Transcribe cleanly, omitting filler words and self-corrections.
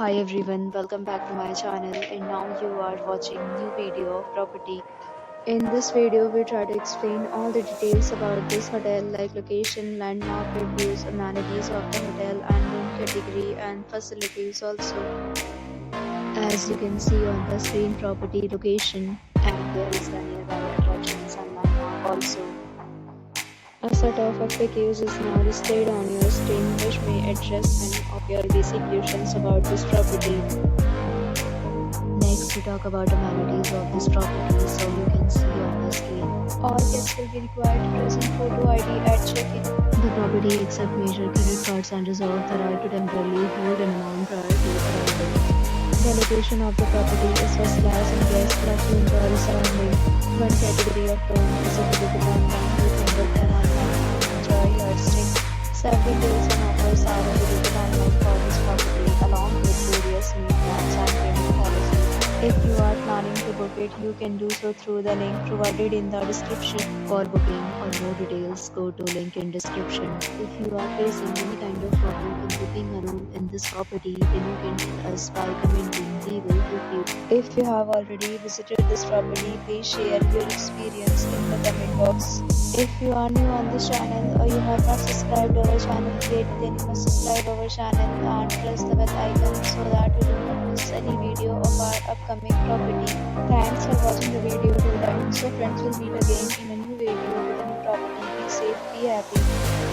Hi everyone, welcome back to my channel and now you are watching new video of property. In this video we try to explain all the details about this hotel like location, landmark, reviews, amenities of the hotel and room category and facilities also. As you can see on the screen, property location and there is the nearby attractions and landmark also. A set of FAQs is now displayed on your screen which may address many of your basic questions about this property. Next, we talk about amenities of this property so you can see on the screen. All guests will be required to present photo ID at check-in. The property accepts major credit cards and reserves the right to temporarily hold an amount prior to arrival. The location of the property is first class and guests love to enjoy the surrounding. One category of room is available online. You can book an online and enjoy your stay. Several deals and offers are available online for this property along with various meal plans and payment policies. If you are planning to book it, you can do so through the link provided in the description. For booking or more details, go to link in description. If you are facing any kind of problem in booking a room in this property, then you can tell us by commenting. We will help you. If you have already visited this property, please share your experience in the comment box. If you are new on this channel or you have not subscribed our channel yet, then you must subscribe our channel and press the bell icon so that you do not miss any video of our upcoming property. Thanks for watching the video till the end. So friends, will meet again in a new video with a new property. Be safe, be happy.